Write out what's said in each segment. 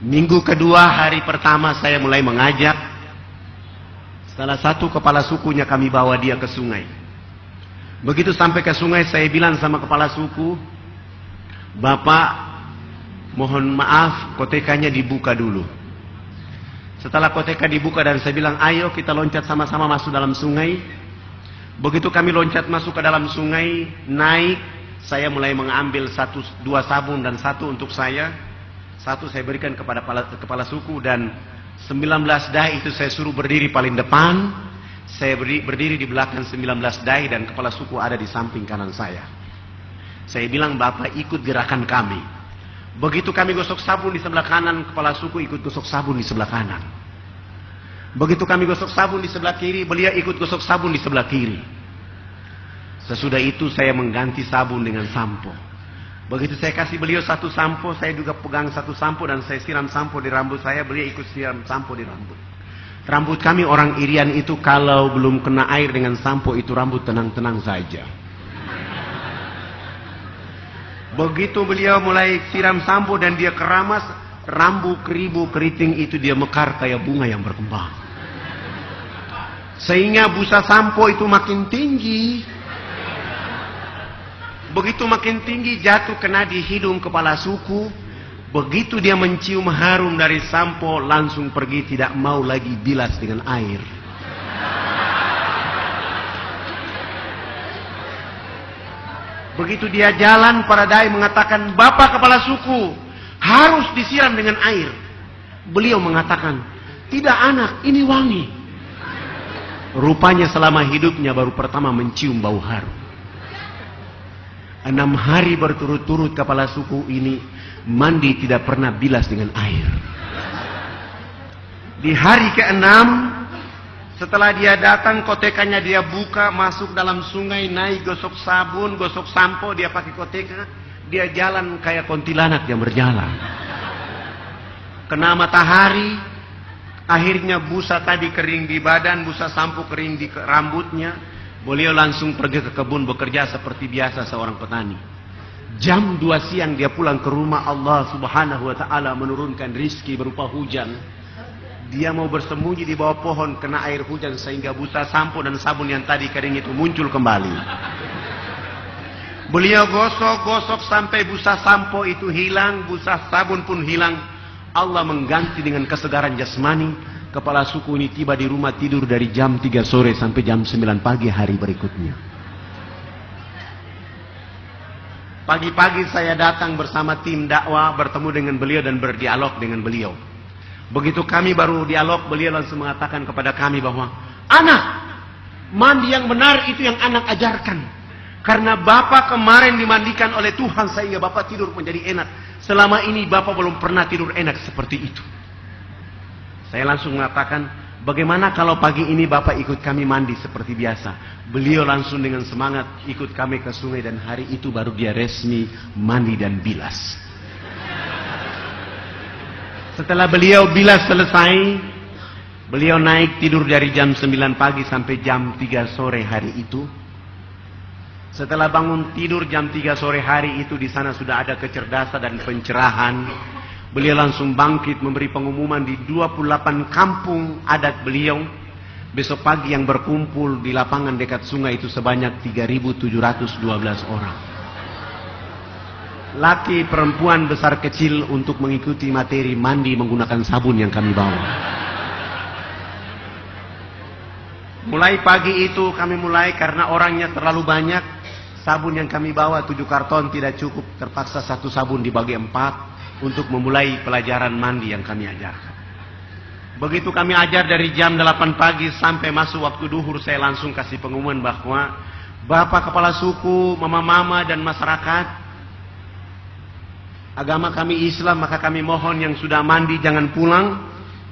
Minggu kedua, hari pertama saya mulai mengajak. Salah satu kepala sukunya kami bawa dia ke sungai. Begitu sampai ke sungai, saya bilang sama kepala suku, Bapak, mohon maaf, kotekanya dibuka dulu. Setelah koteka dibuka dan saya bilang, ayo kita loncat sama-sama masuk dalam sungai. Begitu kami loncat masuk ke dalam sungai, naik, saya mulai mengambil dua sabun dan satu untuk saya. Satu saya berikan kepada kepala suku dan 19 dai itu saya suruh berdiri paling depan. Saya berdiri di belakang 19 dai dan kepala suku ada di samping kanan saya. Saya bilang, Bapak ikut gerakan kami. Begitu kami gosok sabun di sebelah kanan, kepala suku ikut gosok sabun di sebelah kanan. Begitu kami gosok sabun di sebelah kiri, beliau ikut gosok sabun di sebelah kiri. Sesudah itu saya mengganti sabun dengan sampo. Begitu saya kasih beliau satu sampo, saya juga pegang satu sampo dan saya siram sampo di rambut saya, beliau ikut siram sampo di rambut. Rambut kami orang Irian itu kalau belum kena air dengan sampo itu rambut tenang-tenang saja. Begitu beliau mulai siram sampo dan dia keramas, rambut keribu keriting itu dia mekar kayak bunga yang berkembang. Sehingga busa sampo itu makin tinggi. Begitu makin tinggi jatuh kena di hidung kepala suku. Begitu dia mencium harum dari sampo langsung pergi, tidak mau lagi bilas dengan air. Begitu dia jalan, para dai mengatakan, Bapak kepala suku harus disiram dengan air. Beliau mengatakan, tidak anak, ini wangi. Rupanya selama hidupnya baru pertama mencium bau harum. 6 hari berturut-turut kepala suku ini mandi tidak pernah bilas dengan air. Di hari ke-6 setelah dia datang, kotekanya dia buka, masuk dalam sungai, naik, gosok sabun, gosok sampo, dia pakai koteka, dia jalan kayak kuntilanak yang berjalan. Kena matahari, akhirnya busa tadi kering di badan, busa sampo kering di rambutnya. Beliau langsung pergi ke kebun bekerja seperti biasa seorang petani. Jam 2 siang dia pulang ke rumah, Allah subhanahu wa ta'ala menurunkan rizki berupa hujan. Dia mau bersembunyi di bawah pohon, kena air hujan sehingga busa sampo dan sabun yang tadi kering itu muncul kembali. Beliau gosok-gosok sampai busa sampo itu hilang, busa sabun pun hilang. Allah mengganti dengan kesegaran jasmani. Kepala suku ini tiba di rumah tidur dari jam 3 sore sampai jam 9 pagi hari berikutnya. Pagi-pagi saya datang bersama tim dakwah, bertemu dengan beliau dan berdialog dengan beliau. Begitu kami baru dialog, beliau langsung mengatakan kepada kami bahwa, anak, mandi yang benar itu yang anak ajarkan. Karena Bapak kemarin dimandikan oleh Tuhan sehingga Bapak tidur menjadi enak. Selama ini Bapak belum pernah tidur enak seperti itu. Saya langsung mengatakan, bagaimana kalau pagi ini Bapak ikut kami mandi seperti biasa? Beliau langsung dengan semangat ikut kami ke sungai dan hari itu baru dia resmi mandi dan bilas. Setelah beliau bilas selesai, beliau naik tidur dari jam 9 pagi sampai jam 3 sore hari itu. Setelah bangun tidur jam 3 sore hari itu, di sana sudah ada kecerdasan dan pencerahan. Beliau langsung bangkit memberi pengumuman di 28 kampung adat beliau. Besok pagi yang berkumpul di lapangan dekat sungai itu sebanyak 3.712 orang. Laki, perempuan, besar kecil untuk mengikuti materi mandi menggunakan sabun yang kami bawa. Mulai pagi itu kami mulai karena orangnya terlalu banyak. Sabun yang kami bawa 7 karton tidak cukup. Terpaksa satu sabun dibagi 4. Untuk memulai pelajaran mandi yang kami ajarkan. Begitu kami ajar dari jam 8 pagi sampai masuk waktu duhur, saya langsung kasih pengumuman bahwa Bapak kepala suku, mama-mama dan masyarakat, agama kami Islam, maka kami mohon yang sudah mandi jangan pulang,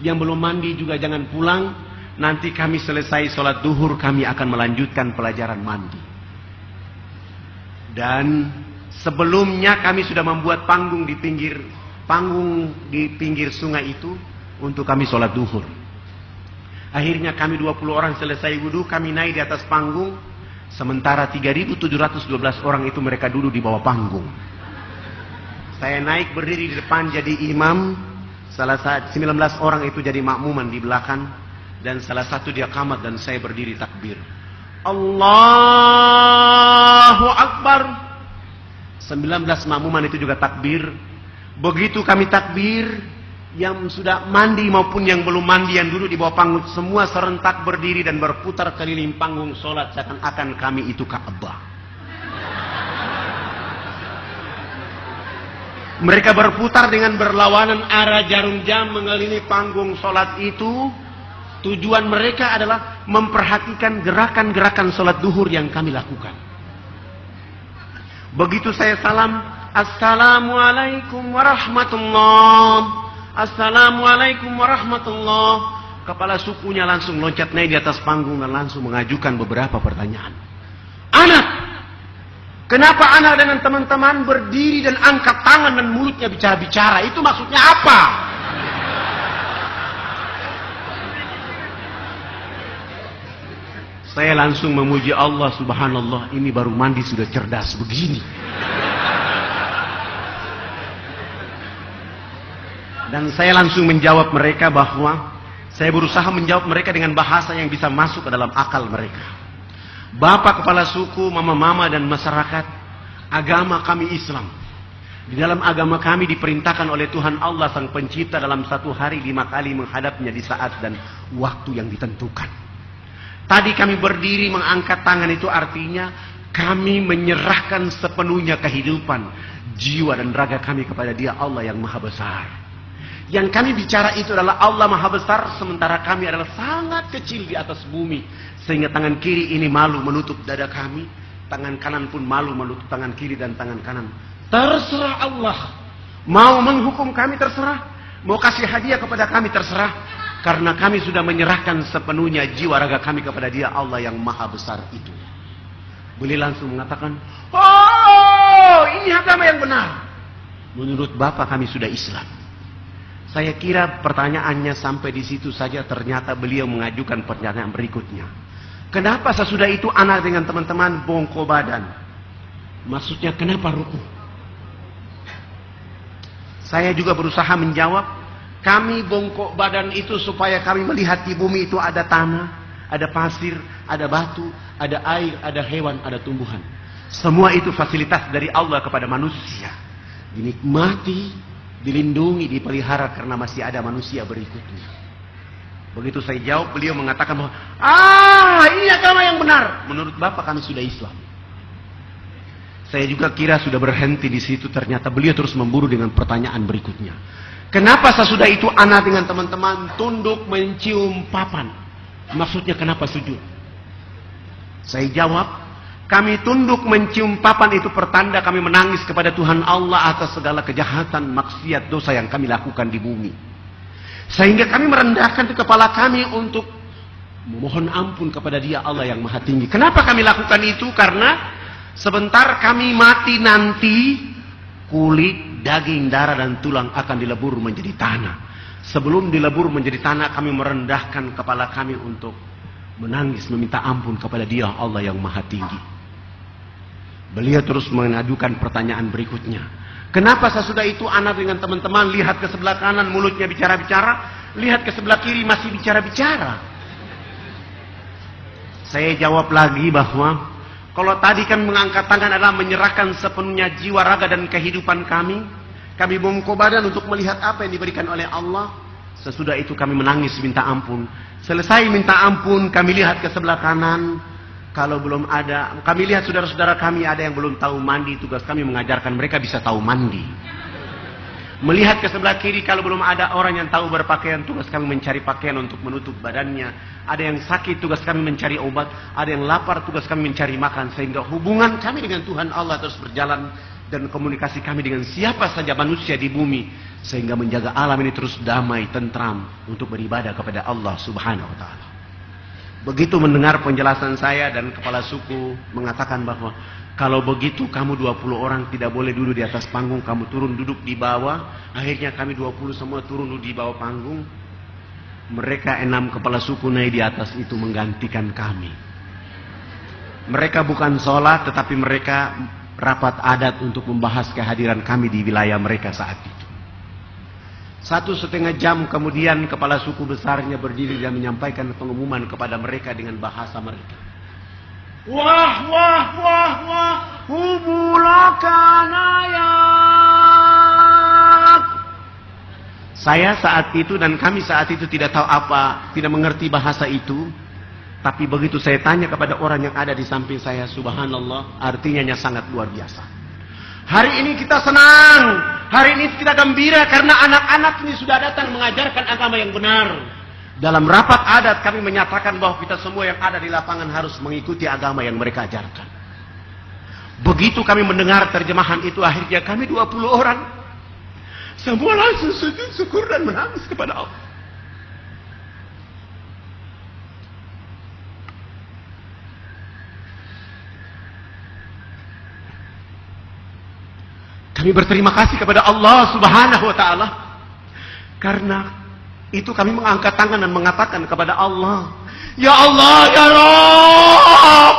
yang belum mandi juga jangan pulang. Nanti kami selesai sholat duhur, kami akan melanjutkan pelajaran mandi. Dan sebelumnya kami sudah membuat panggung di pinggir sungai itu untuk kami sholat duhur. Akhirnya kami 20 orang selesai wudhu, kami naik di atas panggung. Sementara 3.712 orang itu mereka duduk di bawah panggung. Saya naik berdiri di depan jadi imam. 19 orang itu jadi makmuman di belakang, dan salah satu dia qamat dan saya berdiri takbir. Allahu Akbar. 19 makmuman itu juga takbir. Begitu kami takbir, yang sudah mandi maupun yang belum mandi, yang duduk di bawah panggung, semua serentak berdiri dan berputar keliling panggung sholat seakan-akan kami itu Ka'bah. Mereka berputar dengan berlawanan arah jarum jam mengelilingi panggung sholat itu. Tujuan mereka adalah memperhatikan gerakan-gerakan sholat duhur yang kami lakukan. Begitu saya salam, Assalamualaikum warahmatullah. Assalamualaikum warahmatullah. Kepala sukunya langsung loncat naik di atas panggung dan langsung mengajukan beberapa pertanyaan. Anak, kenapa anak dengan teman-teman berdiri dan angkat tangan dan mulutnya bicara-bicara? Itu maksudnya apa? Saya langsung memuji Allah, subhanallah, ini baru mandi sudah cerdas begini. Dan saya langsung menjawab mereka bahwa saya berusaha menjawab mereka dengan bahasa yang bisa masuk ke dalam akal mereka. Bapak kepala suku, mama-mama dan masyarakat, agama kami Islam. Di dalam agama kami diperintahkan oleh Tuhan Allah Sang Pencipta dalam satu hari 5 kali menghadapnya di saat dan waktu yang ditentukan. Tadi kami berdiri mengangkat tangan, itu artinya kami menyerahkan sepenuhnya kehidupan, jiwa dan raga kami kepada Dia Allah yang Maha Besar. Yang kami bicara itu adalah Allah Maha Besar, sementara kami adalah sangat kecil di atas bumi. Sehingga tangan kiri ini malu menutup dada kami, tangan kanan pun malu menutup tangan kiri dan tangan kanan. Terserah Allah. Mau menghukum kami terserah, mau kasih hadiah kepada kami terserah. Karena kami sudah menyerahkan sepenuhnya jiwa raga kami kepada Dia Allah yang Maha Besar itu. Beliau langsung mengatakan, oh, ini agama yang benar. Menurut Bapak kami sudah Islam. Saya kira pertanyaannya sampai di situ saja, ternyata beliau mengajukan pertanyaan berikutnya. Kenapa sesudah itu anak dengan teman-teman bongkok badan? Maksudnya kenapa ruku? Saya juga berusaha menjawab, kami bongkok badan itu supaya kami melihat di bumi itu ada tanah, ada pasir, ada batu, ada air, ada hewan, ada tumbuhan. Semua itu fasilitas dari Allah kepada manusia. Dinikmati, dilindungi, dipelihara karena masih ada manusia berikutnya. Begitu saya jawab, beliau mengatakan bahwa, ini agama yang benar. Menurut Bapak kami sudah Islam. Saya juga kira sudah berhenti di situ, ternyata beliau terus memburu dengan pertanyaan berikutnya. Kenapa sesudah itu anak dengan teman-teman tunduk mencium papan? Maksudnya kenapa sujud? Saya jawab, kami tunduk mencium papan itu pertanda kami menangis kepada Tuhan Allah atas segala kejahatan, maksiat, dosa yang kami lakukan di bumi. Sehingga kami merendahkan kepala kami untuk memohon ampun kepada Dia Allah yang Maha Tinggi. Kenapa kami lakukan itu? Karena sebentar kami mati nanti, kulit, daging, darah dan tulang akan dilebur menjadi tanah. Sebelum dilebur menjadi tanah, kami merendahkan kepala kami untuk menangis, meminta ampun kepada Dia Allah yang Maha Tinggi. Beliau terus mengajukan pertanyaan berikutnya. Kenapa sesudah itu anak dengan teman-teman lihat ke sebelah kanan mulutnya bicara-bicara, lihat ke sebelah kiri masih bicara-bicara? Saya jawab lagi bahwa kalau tadi kan mengangkat tangan adalah menyerahkan sepenuhnya jiwa, raga dan kehidupan kami. Kami bongkok badan untuk melihat apa yang diberikan oleh Allah. Sesudah itu kami menangis minta ampun. Selesai minta ampun, kami lihat ke sebelah kanan. Kalau belum ada, kami lihat saudara-saudara kami ada yang belum tahu mandi. Tugas kami mengajarkan mereka bisa tahu mandi. Melihat ke sebelah kiri, kalau belum ada orang yang tahu berpakaian, tugas kami mencari pakaian untuk menutup badannya. Ada yang sakit, tugas kami mencari obat. Ada yang lapar, tugas kami mencari makan. Sehingga hubungan kami dengan Tuhan Allah terus berjalan. Dan komunikasi kami dengan siapa saja manusia di bumi. Sehingga menjaga alam ini terus damai, tentram. Untuk beribadah kepada Allah subhanahu wa ta'ala. Begitu mendengar penjelasan saya dan kepala suku mengatakan bahwa kalau begitu kamu 20 orang tidak boleh duduk di atas panggung, kamu turun duduk di bawah. Akhirnya kami 20 semua turun duduk di bawah panggung. Mereka 6 kepala suku naik di atas itu menggantikan kami. Mereka bukan sholat, tetapi mereka rapat adat untuk membahas kehadiran kami di wilayah mereka saat itu. 1,5 jam kemudian kepala suku besarnya berdiri dan menyampaikan pengumuman kepada mereka dengan bahasa mereka. Wah, wah, wah, wah, hubulakanayat. Saya saat itu dan kami saat itu tidak tahu apa, tidak mengerti bahasa itu. Tapi begitu saya tanya kepada orang yang ada di samping saya, subhanallah, artinya sangat luar biasa. Hari ini kita senang, hari ini kita gembira karena anak-anak ini sudah datang mengajarkan agama yang benar. Dalam rapat adat kami menyatakan bahwa kita semua yang ada di lapangan harus mengikuti agama yang mereka ajarkan. Begitu kami mendengar terjemahan itu, akhirnya kami 20 orang semua langsung sujud syukur dan menangis kepada Allah. Kami berterima kasih kepada Allah Subhanahu wa taala karena itu kami mengangkat tangan dan mengatakan kepada Allah, ya Allah, ya Rabb,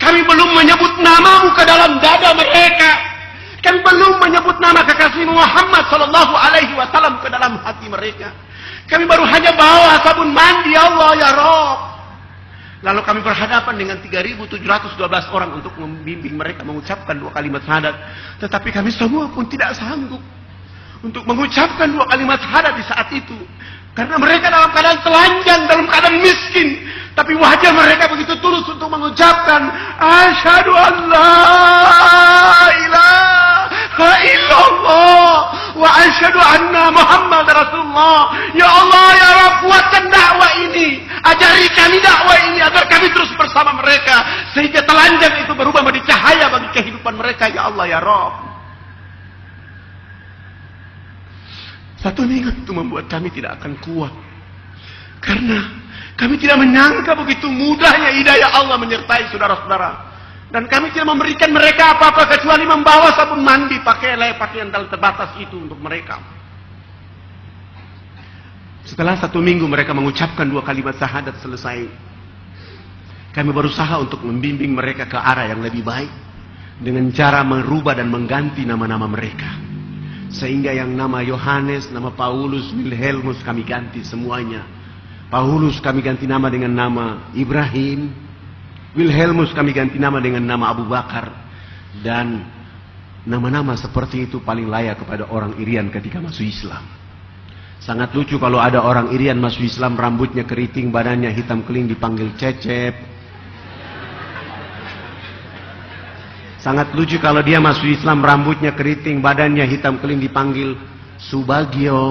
kami belum menyebut namamu ke dalam dada mereka, kami belum menyebut nama kekasih Muhammad sallallahu alaihi wasallam ke dalam hati mereka, kami baru hanya bawa sabun mandi, ya Allah, ya Rabb. Lalu kami berhadapan dengan 3.712 orang untuk membimbing mereka mengucapkan 2 kalimat syahadat. Tetapi kami semua pun tidak sanggup untuk mengucapkan 2 kalimat syahadat di saat itu. Karena mereka dalam keadaan telanjang, dalam keadaan miskin. Tapi wajah mereka begitu tulus untuk mengucapkan asyhadu an la ilaha illallah wa asyhadu anna Muhammad Rasulullah. Ya Allah, ya Rabb, kuatkan dakwah ini. Ajari kami dakwah ini agar kami terus bersama mereka. Sehingga telanjang itu berubah menjadi cahaya bagi kehidupan mereka. Ya Allah, ya Rabb. 1 minggu itu membuat kami tidak akan kuat. Karena kami tidak menyangka begitu mudahnya hidayah Allah menyertai saudara-saudara. Dan kami tidak memberikan mereka apa-apa kecuali membawa sabun mandi, pakaian terbatas itu untuk mereka. Setelah 1 minggu mereka mengucapkan 2 kalimat syahadat selesai, kami berusaha untuk membimbing mereka ke arah yang lebih baik dengan cara merubah dan mengganti nama-nama mereka. Sehingga yang nama Yohanes, nama Paulus, Wilhelmus kami ganti semuanya. Paulus kami ganti nama dengan nama Ibrahim, Wilhelmus kami ganti nama dengan nama Abu Bakar. Dan nama-nama seperti itu paling layak kepada orang Irian ketika masuk Islam. Sangat lucu kalau ada orang Irian masuk Islam, rambutnya keriting, badannya hitam keling, dipanggil Cecep. Sangat lucu kalau dia masuk Islam, rambutnya keriting, badannya hitam keling, dipanggil Subagio.